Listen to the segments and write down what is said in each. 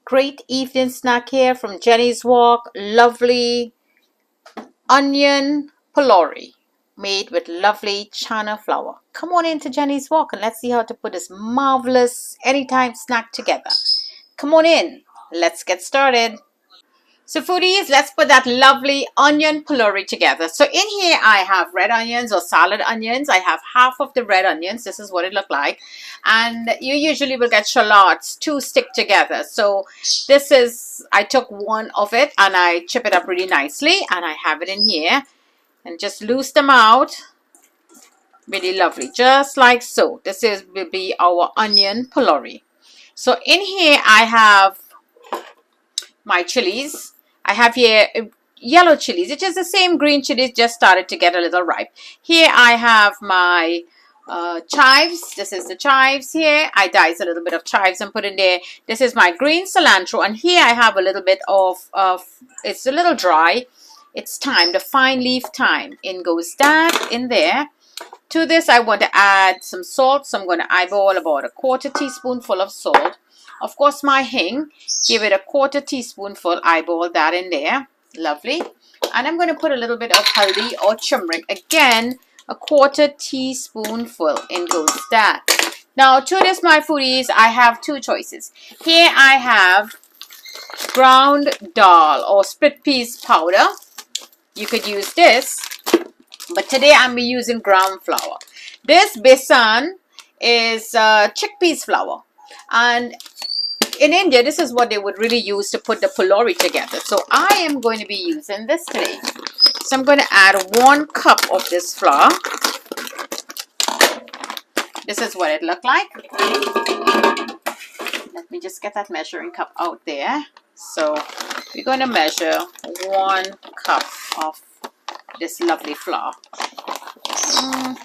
Great evening snack here from Jenny's Walk. Lovely onion Polourie made with lovely chana flour. Come on into Jenny's Walk and let's see how to put this marvelous anytime snack together. Come on in. Let's get started. So foodies, let's put that lovely onion Polourie together. So in here I have red onions or salad onions. I have half of the red onions. This is what it looked like. And you usually will get shallots to stick together. So this is, I took one of it and I chip it up really nicely. And I have it in here. And just loose them out. Really lovely. Just like so. This will be our onion Polourie. So in here I have my chilies. I have here yellow chilies. It is the same green chilies, just started to get a little ripe. Here I have my chives. This is the chives here. I dice a little bit of chives and put in there. This is my green cilantro. And here I have a little bit of it's a little dry. It's thyme, the fine leaf thyme. In goes that in there. To this, I want to add some salt. So I'm going to eyeball about a quarter teaspoonful of salt. Of course, my hing, give it a quarter teaspoonful, eyeball that in there. Lovely. And I'm going to put a little bit of haldi or turmeric. Again, a quarter teaspoonful. In goes that. Now, to this, my foodies, I have two choices. Here I have ground dal or split peas powder. You could use this. But today I'm using ground flour. This besan is chickpeas flour. And in India, this is what they would really use to put the Polourie together. So I am going to be using this today. So I'm going to add 1 cup of this flour. This is what it looked like. Let me just get that measuring cup out there. So we're going to measure 1 cup of this lovely flour.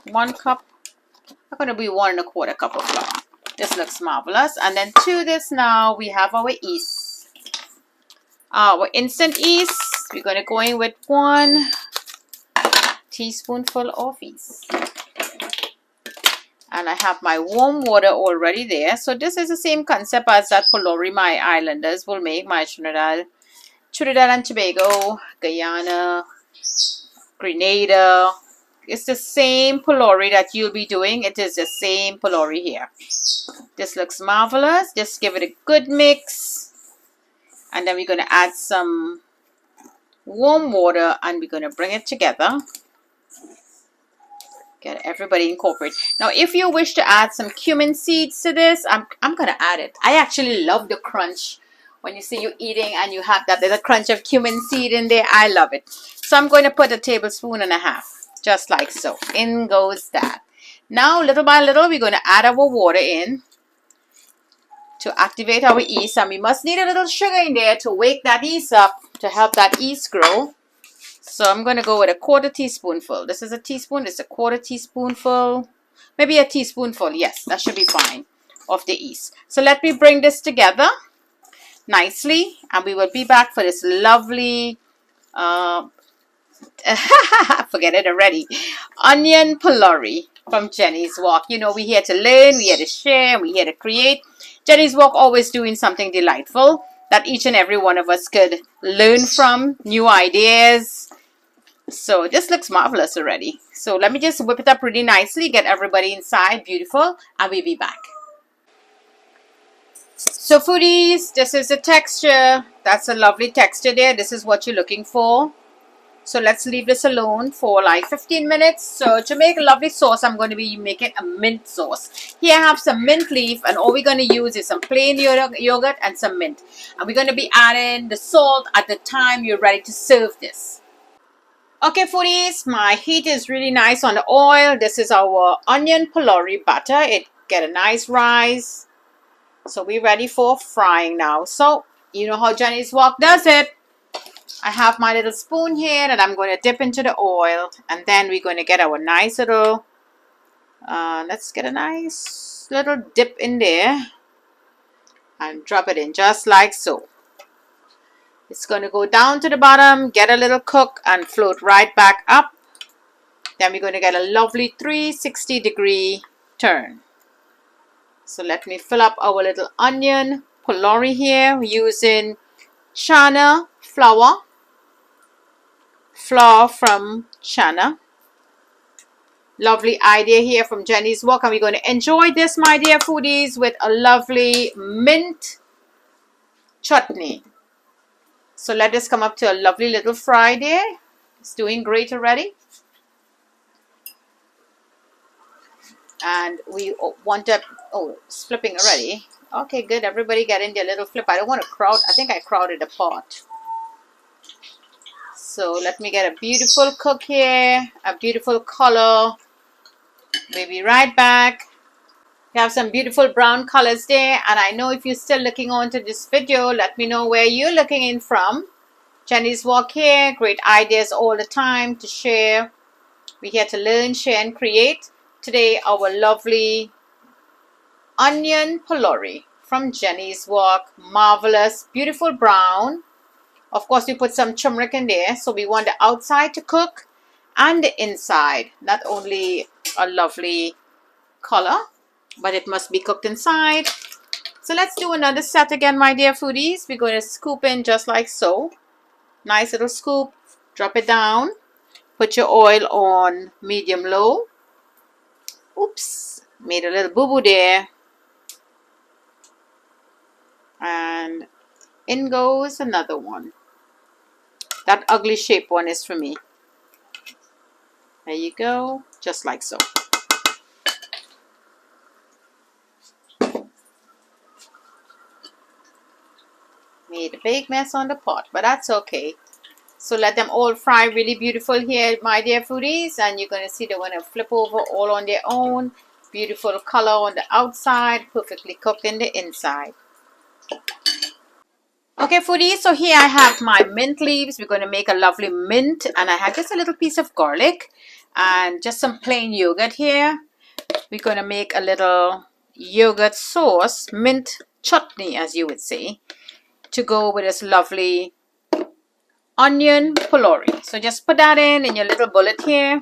1 cup. I'm going to be 1 1/4 cup of flour. This looks marvelous. And then to this now, we have our yeast. Our instant yeast. We're going to go in with 1 teaspoonful of yeast. And I have my warm water already there. So this is the same concept as that Polourie my islanders will make. My Trinidad and Tobago, Guyana, Grenada. It's the same Polourie that you'll be doing. It is the same Polourie here. This looks marvelous. Just give it a good mix. And then we're going to add some warm water and we're going to bring it together. Get everybody incorporate. Now, if you wish to add some cumin seeds to this, I'm going to add it. I actually love the crunch. When you see you eating and you have that, there's a crunch of cumin seed in there. I love it. So I'm going to put 1.5 tablespoons. Just like so. In goes that. Now, little by little, we're going to add our water in to activate our yeast. And we must need a little sugar in there to wake that yeast up, to help that yeast grow. So I'm going to go with 1/4 teaspoonful. This is a teaspoon. This is 1/4 teaspoonful. Maybe a teaspoonful. Yes, that should be fine. Of the yeast. So let me bring this together nicely. And we will be back for this lovely forget it already. Onion Polourie from Jenny's Walk. You know, we're here to learn, we're here to share, we're here to create. Jenny's Walk always doing something delightful that each and every one of us could learn from, new ideas. So this looks marvelous already. So let me just whip it up really nicely, get everybody inside, beautiful, and we'll be back. So foodies, this is the texture. That's a lovely texture there. This is what you're looking for. So let's leave this alone for like 15 minutes. So to make a lovely sauce, I'm going to be making a mint sauce. Here I have some mint leaf and all we're going to use is some plain yogurt and some mint. And we're going to be adding the salt at the time you're ready to serve this. Okay foodies, my heat is really nice on the oil. This is our onion Polourie butter. It get a nice rise. So we're ready for frying now. So you know how Jenny's Walk does it. I have my little spoon here that I'm going to dip into the oil. And then we're going to get our nice little, let's get a nice little dip in there. And drop it in just like so. It's going to go down to the bottom, get a little cook and float right back up. Then we're going to get a lovely 360-degree turn. So let me fill up our little onion Polourie here. We're using China flour from China. Lovely idea here from Jenny's Walk, and we're going to enjoy this, my dear foodies, with a lovely mint chutney. So let this come up to a lovely little fry there. It's doing great already. And we want to, oh, it's flipping already. Okay, good. Everybody get in their little flip. I don't want to crowd. I think I crowded the pot. So let me get a beautiful cook here, a beautiful color. We'll be right back. We have some beautiful brown colors there. And I know if you're still looking onto this video, let me know where you're looking in from. Jenny's Walk here. Great ideas all the time to share. We're here to learn, share, and create. Today, our lovely Onion Polourie from Jenny's Walk. Marvelous, beautiful brown. Of course, we put some turmeric in there. So we want the outside to cook and the inside. Not only a lovely color, but it must be cooked inside. So let's do another set again, my dear foodies. We're going to scoop in just like so. Nice little scoop. Drop it down. Put your oil on medium low. Oops, made a little boo-boo there. And in goes another one. That ugly shape one is for me. There you go, just like so. Made a big mess on the pot, but that's okay. So let them all fry really beautiful here, my dear foodies. And you're going to see they're going to flip over all on their own. Beautiful color on the outside, perfectly cooked in the inside. Okay, foodies, so here I have my mint leaves. We're going to make a lovely mint. And I have just a little piece of garlic and just some plain yogurt here. We're going to make a little yogurt sauce, mint chutney, as you would say, to go with this lovely Onion Polourie. So just put that in your little bullet here.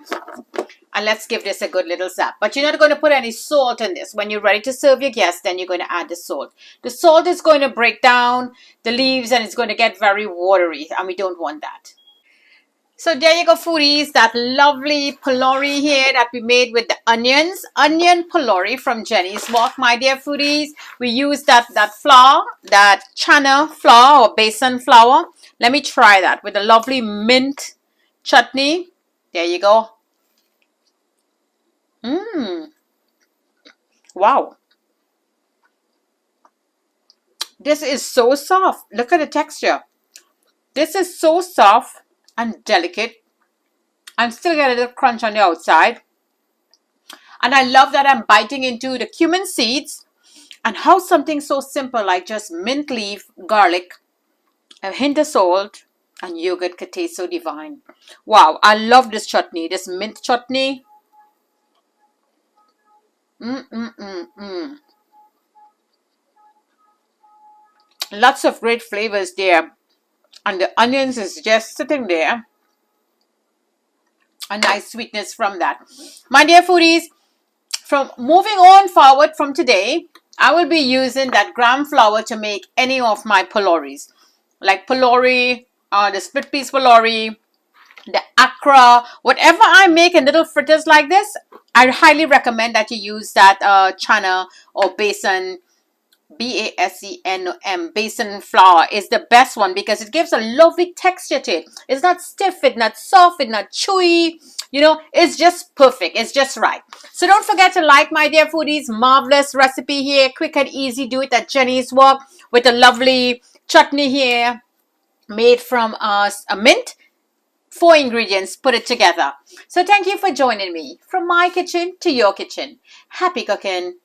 And let's give this a good little zap. But you're not going to put any salt in this. When you're ready to serve your guests, then you're going to add the salt. The salt is going to break down the leaves and it's going to get very watery. And we don't want that. So there you go, foodies. That lovely Polourie here that we made with the onions. Onion Polourie from Jenny's Walk, my dear foodies. We use that flour, that chana flour or besan flour. Let me try that with a lovely mint chutney. There you go. Wow. This is so soft. Look at the texture. This is so soft and delicate. And still get a little crunch on the outside. And I love that I'm biting into the cumin seeds. And how something so simple like just mint leaf, garlic, a hint of salt, and yogurt could taste so divine. Wow, I love this chutney, this mint chutney. Lots of great flavors there. And the onions is just sitting there. A nice sweetness from that. My dear foodies, from moving on forward from today, I will be using that gram flour to make any of my Polouries. Like Polourie, the split piece Polourie, the Accra, whatever I make in little fritters like this, I highly recommend that you use that chana or besan, B-A-S-E-N-M, besan flour is the best one because it gives a lovely texture to it. It's not stiff, it's not soft, it's not chewy. You know, it's just perfect. It's just right. So don't forget to like, my dear foodies. Marvelous recipe here. Quick and easy. Do it at Jenny's Walk with a lovely chutney here made from a mint. 4 ingredients. Put it together. So thank you for joining me. From my kitchen to your kitchen. Happy cooking.